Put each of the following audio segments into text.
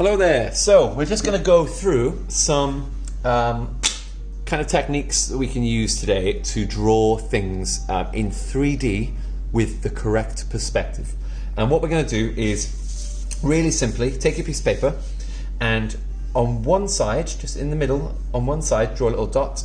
Hello there. So we're just going to go through some kind of techniques that we can use today to draw things in 3D with the correct perspective. And what we're going to do is really simply take a piece of paper and on one side, just in the middle, on one side, draw a little dot.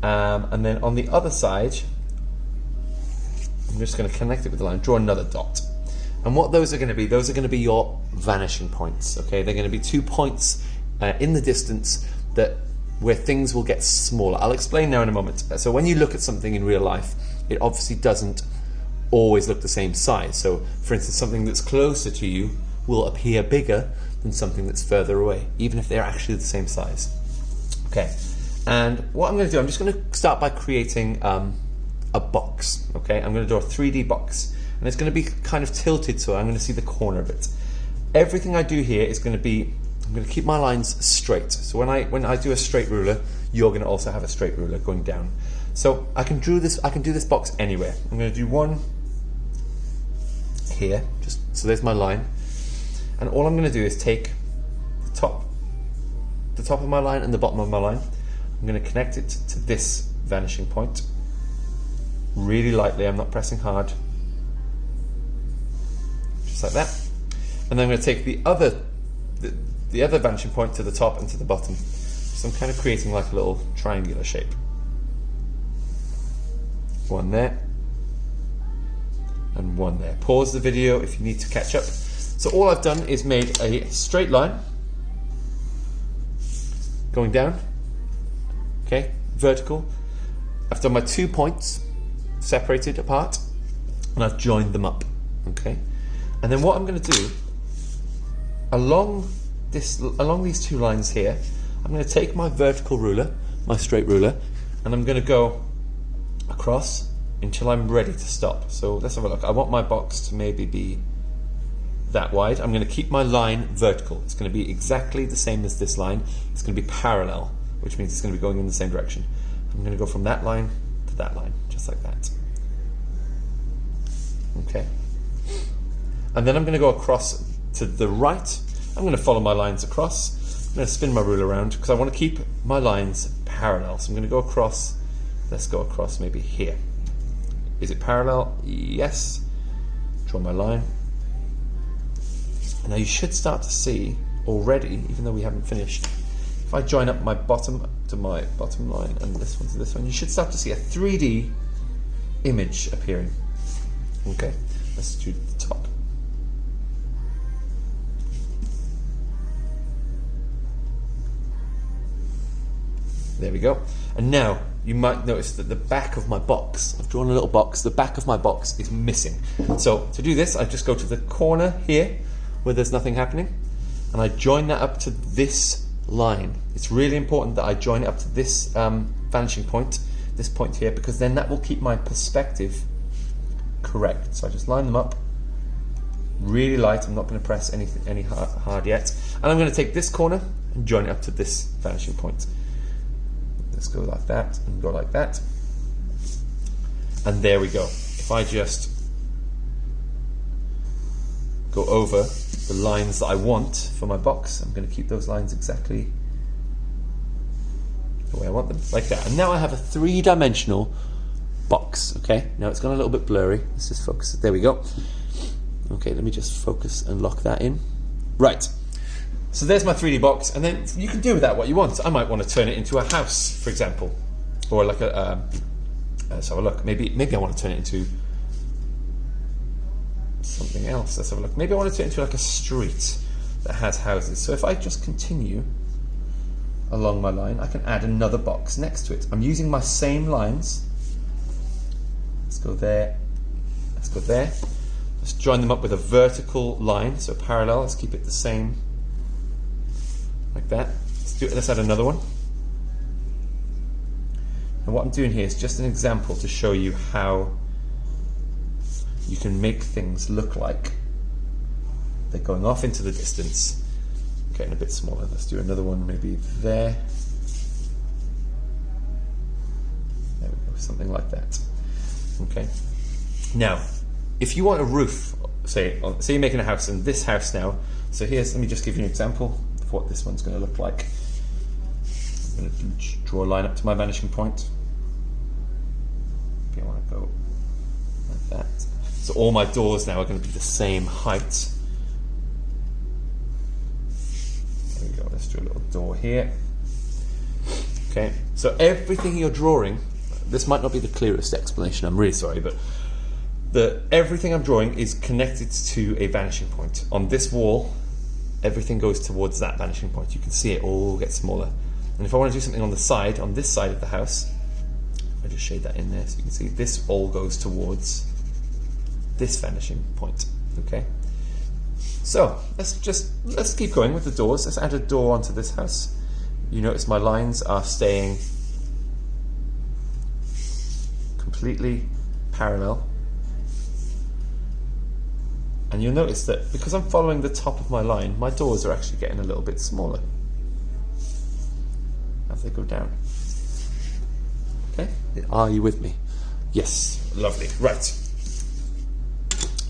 And then on the other side, I'm just going to connect it with the line, draw another dot. And what those are going to be your vanishing points, okay? They're going to be 2 points in the distance where things will get smaller. I'll explain now in a moment. So when you look at something in real life, it obviously doesn't always look the same size. So for instance, something that's closer to you will appear bigger than something that's further away, even if they're actually the same size. Okay, and what I'm going to do, I'm just going to start by creating a box, okay? I'm going to draw a 3D box. And it's going to be kind of tilted, so I'm going to see the corner of it. Everything I do here is going to be, I'm going to keep my lines straight. So when I do a straight ruler, you're going to also have a straight ruler going down. So I can do this box anywhere. I'm going to do one here, just so there's my line. And all I'm going to do is take the top of my line and the bottom of my line. I'm going to connect it to this vanishing point. Really lightly, I'm not pressing hard. Just like that. And then I'm going to take the other vanishing point to the top and to the bottom. So I'm kind of creating like a little triangular shape. One there and one there. Pause the video if you need to catch up. So all I've done is made a straight line going down, okay, vertical. I've done my 2 points separated apart and I've joined them up, okay. And then what I'm going to do, along these 2 lines here, I'm going to take my vertical ruler, my straight ruler, and I'm going to go across until I'm ready to stop. So let's have a look. I want my box to maybe be that wide. I'm going to keep my line vertical. It's going to be exactly the same as this line. It's going to be parallel, which means it's going to be going in the same direction. I'm going to go from that line to that line, just like that. Okay. And then I'm going to go across to the right. I'm going to follow my lines across. I'm going to spin my ruler around because I want to keep my lines parallel. So I'm going to go across. Let's go across maybe here. Is it parallel? Yes. Draw my line. And now you should start to see already, even though we haven't finished, if I join up my bottom to my bottom line and this one to this one, you should start to see a 3D image appearing. Okay, let's do the top. There we go. And now you might notice that the back of my box, I've drawn a little box, the back of my box is missing. So to do this, I just go to the corner here where there's nothing happening and I join that up to this line. It's really important that I join it up to this vanishing point, this point here, because then that will keep my perspective correct. So I just line them up really light. I'm not going to press any hard yet. And I'm going to take this corner and join it up to this vanishing point. Let's go like that and go like that. And there we go. If I just go over the lines that I want for my box, I'm going to keep those lines exactly the way I want them, like that. And now I have a 3-dimensional box, okay? Now it's gone a little bit blurry. Let's just focus. There we go. Okay, let me just focus and lock that in. Right. So there's my 3D box, and then you can do with that what you want. I might want to turn it into a house, for example, or like a. Let's have a look. Maybe I want to turn it into something else. Let's have a look. Maybe I want to turn it into like a street that has houses. So if I just continue along my line, I can add another box next to it. I'm using my same lines. Let's go there. Let's go there. Let's join them up with a vertical line, so parallel. Let's keep it the same. Like that. Let's add another one. And what I'm doing here is just an example to show you how you can make things look like they're going off into the distance. Getting a bit smaller. Let's do another one maybe there. There we go, something like that. Okay. Now, if you want a roof, say you're making a house, and this house now So let me just give you an example of what this one's going to look like. I'm going to draw a line up to my vanishing point. Maybe I want to go like that. So all my doors now are going to be the same height. There we go, let's do a little door here. Okay, so everything you're drawing, this might not be the clearest explanation, I'm really sorry, but everything I'm drawing is connected to a vanishing point. On this wall, everything goes towards that vanishing point. You can see it all get smaller. And if I want to do something on the side, on this side of the house, I just shade that in there so you can see this all goes towards this vanishing point. Okay. So let's keep going with the doors. Let's add a door onto this house. You notice my lines are staying completely parallel. And you'll notice that because I'm following the top of my line, my doors are actually getting a little bit smaller as they go down. Okay, are you with me? Yes, lovely. Right,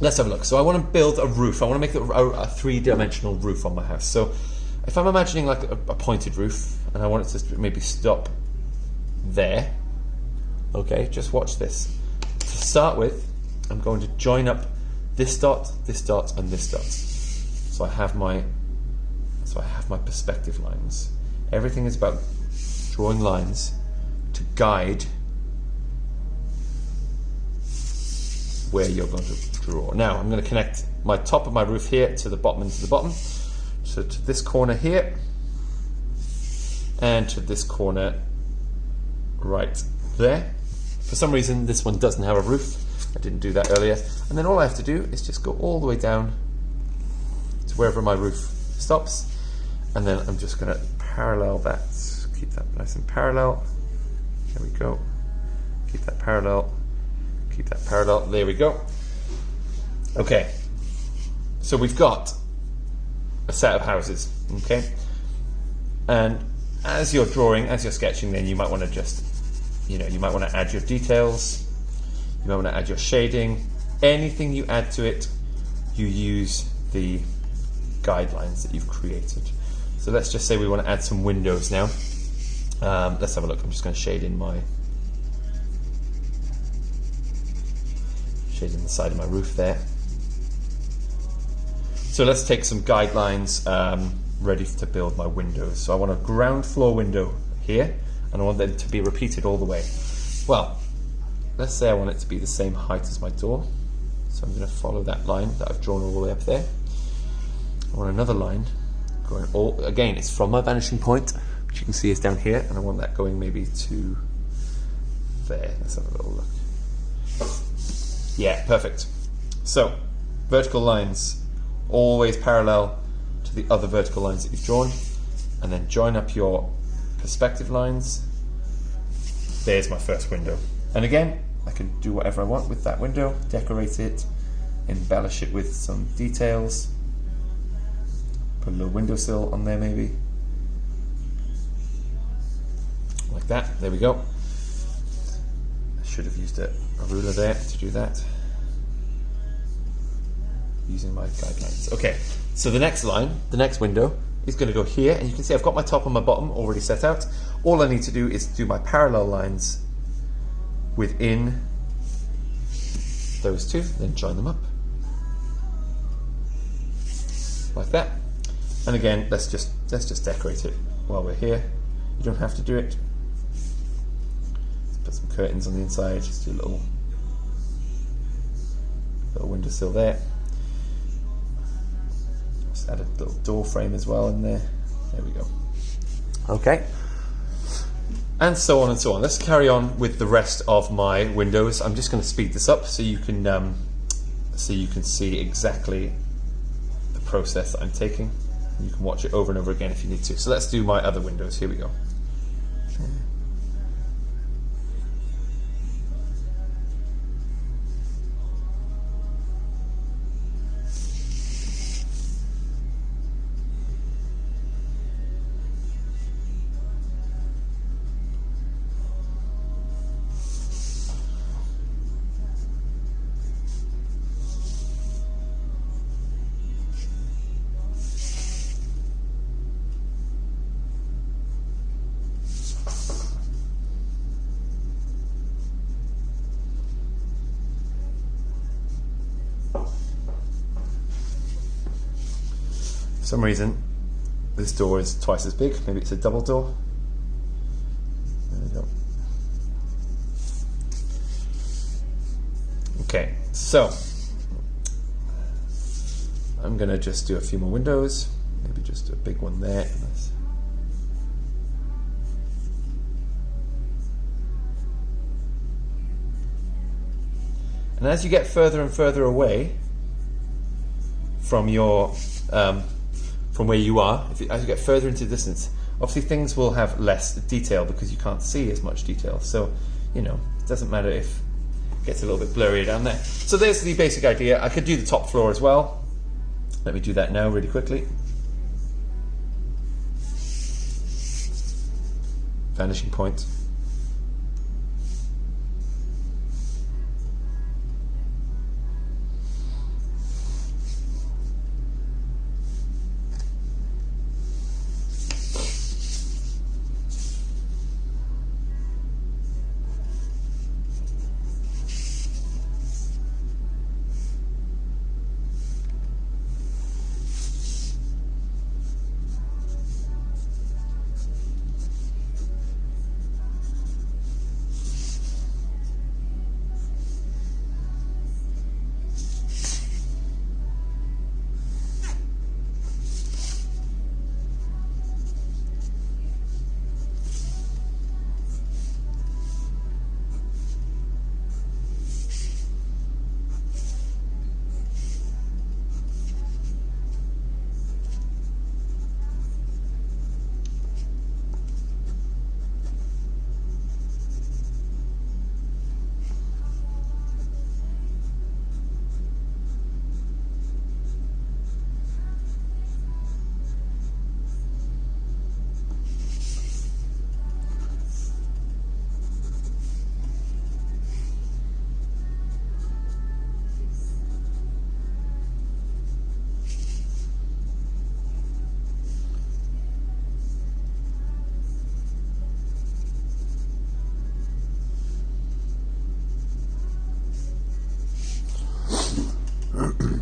let's have a look. So I want to build a roof. I want to make a three-dimensional roof on my house. So if I'm imagining like a pointed roof and I want it to maybe stop there, okay, just watch this. To start with, I'm going to join up this dot, and this dot. So I have my perspective lines. Everything is about drawing lines to guide where you're going to draw. Now I'm going to connect my top of my roof here to the bottom and to the bottom. So to this corner here and to this corner right there. For some reason this one doesn't have a roof. I didn't do that earlier. And then all I have to do is just go all the way down to wherever my roof stops. And then I'm just going to parallel that. Keep that nice and parallel. There we go. Keep that parallel. Keep that parallel. There we go. Okay. So we've got a set of houses. Okay. And as you're drawing, as you're sketching, then you might want to just, you might want to add your details. You might want to add your shading. Anything you add to it, you use the guidelines that you've created. So let's just say we want to add some windows now. Let's have a look. I'm just going to shade in the side of my roof there. So let's take some guidelines ready to build my windows. So I want a ground floor window here, and I want them to be repeated all the way. Well, let's say I want it to be the same height as my door. So I'm going to follow that line that I've drawn all the way up there. I want another line going again, it's from my vanishing point, which you can see is down here, and I want that going maybe to there. Let's have a little look. Yeah, perfect. So, vertical lines always parallel to the other vertical lines that you've drawn, and then join up your perspective lines. There's my first window. And again, I can do whatever I want with that window, decorate it, embellish it with some details, put a little windowsill on there maybe, like that. There we go. I should have used a ruler there to do that, using my guidelines. Okay, so the next line, the next window, is going to go here, and you can see I've got my top and my bottom already set out. All I need to do is do my parallel lines within those two, then join them up like that. And again, let's just decorate it while we're here. You don't have to do it. Let's put some curtains on the inside. Just do a little windowsill there. Just add a little door frame as well in there. There we go. Okay. And so on and so on. Let's carry on with the rest of my windows. I'm just going to speed this up so you can see exactly the process that I'm taking. You can watch it over and over again if you need to. So let's do my other windows. Here we go. some reason this door is twice as big. Maybe it's a double door. There we go. Okay, so I'm gonna just do a few more windows, maybe just a big one there. And as you get further and further away from your from where you are, as you get further into the distance, obviously things will have less detail because you can't see as much detail. So, you know, it doesn't matter if it gets a little bit blurry down there. So there's the basic idea. I could do the top floor as well. Let me do that now really quickly. Vanishing point.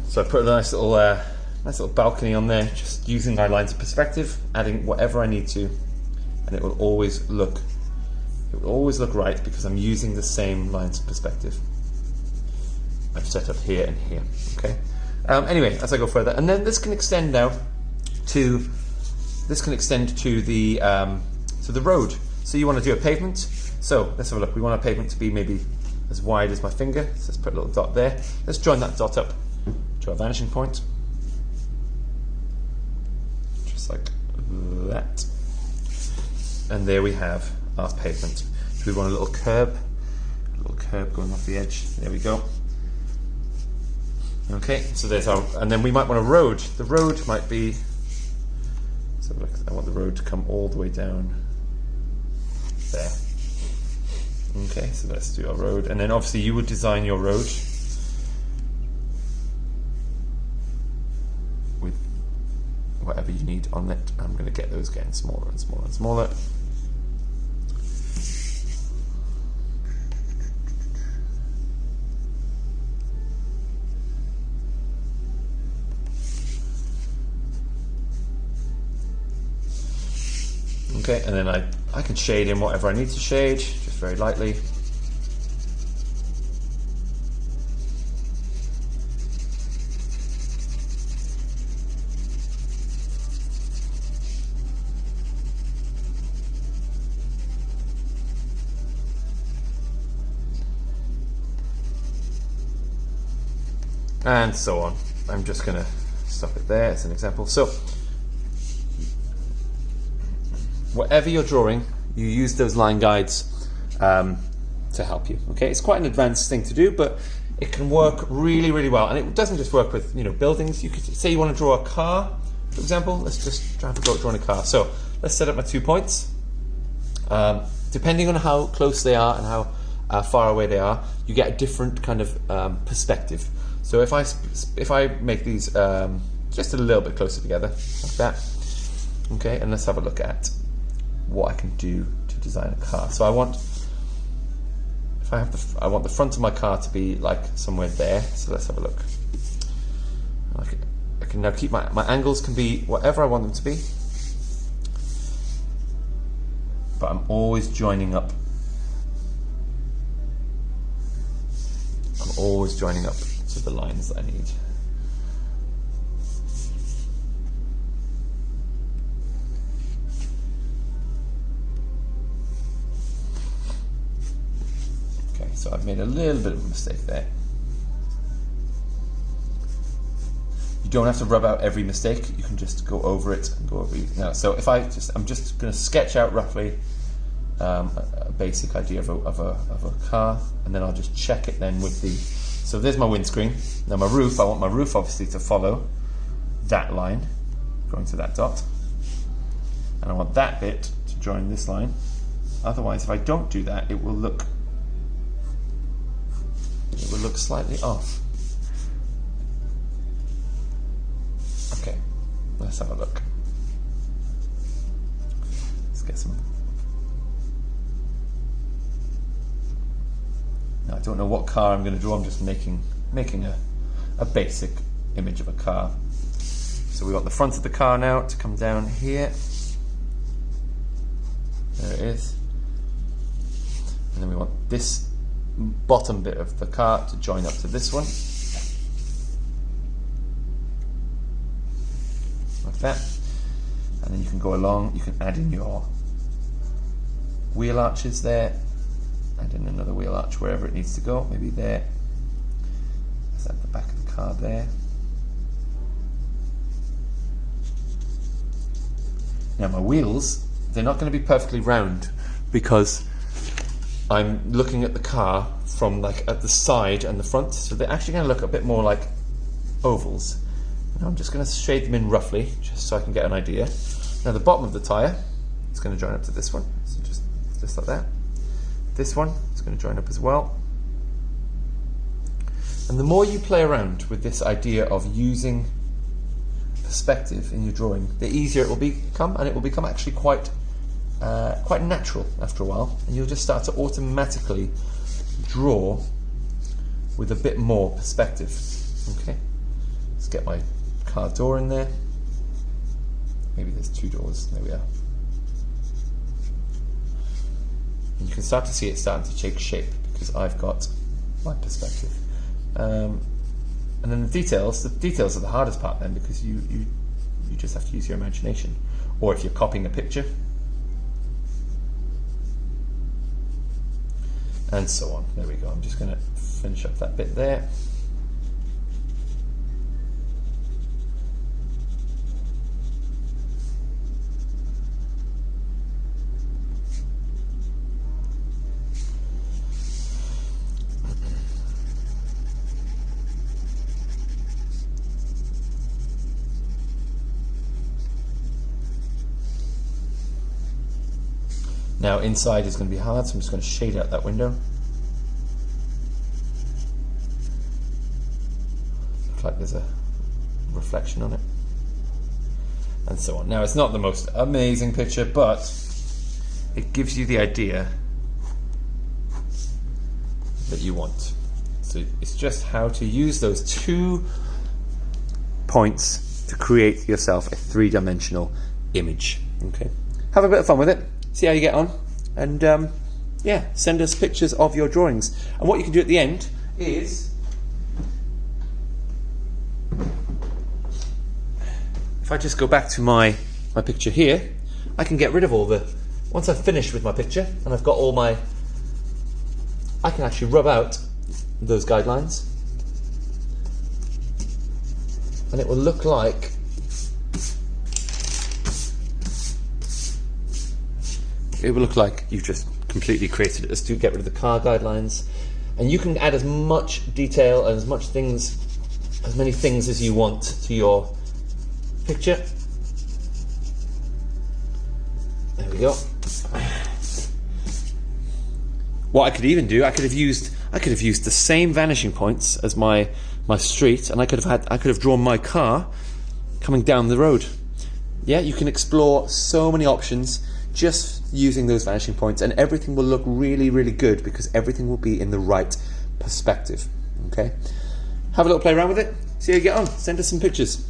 So I put a nice little balcony on there, just using my lines of perspective, adding whatever I need to, and it will always look right because I'm using the same lines of perspective I've set up here and here. Okay. Anyway, as I go further, and then this can extend now to the road. So you want to do a pavement. So let's have a look. We want our pavement to be maybe as wide as my finger. So let's put a little dot there. Let's join that dot up to our vanishing point, just like that. And there we have our pavement. So we want a little curb going off the edge. There we go. Okay, so there's our, and then we might want a road. The road might be, so look, I want the road to come all the way down there. Okay, so let's do our road, and then obviously you would design your road with whatever you need on it. I'm going to get those getting smaller and smaller and smaller. Okay, and then I can shade in whatever I need to shade, just very lightly. And so on. I'm just going to stop it there as an example. So whatever you're drawing, you use those line guides to help you. Okay, it's quite an advanced thing to do, but it can work really, really well. And it doesn't just work with buildings. You could say you want to draw a car, for example. Let's just have a go at drawing a car. So let's set up my 2 points. Depending on how close they are and how far away they are, you get a different kind of perspective. So if I make these just a little bit closer together, like that. Okay, and let's have a look at what I can do to design a car. So I want the front of my car to be like somewhere there. So let's have a look. Like a can now keep my angles can be whatever I want them to be, but I'm always joining up. I'm always joining up to the lines that I need. Okay, so I've made a little bit of a mistake there. You don't have to rub out every mistake, you can just go over it and go over it. Now, so if I'm just going to sketch out roughly a basic idea of a car, and then I'll just check it then with the, so there's my windscreen. Now my roof, I want my roof obviously to follow that line, going to that dot, and I want that bit to join this line. Otherwise, if I don't do that, it will look slightly off. Okay, let's have a look. Let's get some. Now I don't know what car I'm going to draw. I'm just making a basic image of a car. So we want the front of the car now to come down here. There it is. And then we want this bottom bit of the car to join up to this one. Like that. And then you can go along, you can add in your wheel arches there, add in another wheel arch wherever it needs to go, maybe there. Let's add the back of the car there. Now my wheels, they're not going to be perfectly round because I'm looking at the car from like at the side and the front, so they're actually going to look a bit more like ovals. Now I'm just going to shade them in roughly, just so I can get an idea. Now the bottom of the tyre is going to join up to this one, so just like that. This one is going to join up as well. And the more you play around with this idea of using perspective in your drawing, the easier it will become, and it will become actually quite natural after a while, and you'll just start to automatically draw with a bit more perspective. Okay, let's get my car door in there. Maybe there's two doors. There we are. And you can start to see it starting to take shape because I've got my perspective. And then the details are the hardest part then, because you just have to use your imagination. Or if you're copying a picture, and so on. There we go. I'm just going to finish up that bit there. Now inside is going to be hard, so I'm just going to shade out that window. Looks like there's a reflection on it. And so on. Now it's not the most amazing picture, but it gives you the idea that you want. So it's just how to use those 2 points to create yourself a 3-dimensional image. Okay, have a bit of fun with it. See how you get on, and yeah, send us pictures of your drawings. And what you can do at the end is, if I just go back to my picture here, I can get rid of all the, once I've finished with my picture and I've got all my, I can actually rub out those guidelines, and it will look like you've just completely created it. Let's get rid of the car guidelines, and you can add as much detail and as many things as you want to your picture. There we go. What I could even do, I could have used the same vanishing points as my street, and I could have drawn my car coming down the road. Yeah, you can explore so many options just using those vanishing points, and everything will look really, really good because everything will be in the right perspective. Okay, have a little play around with it, see how you get on, send us some pictures.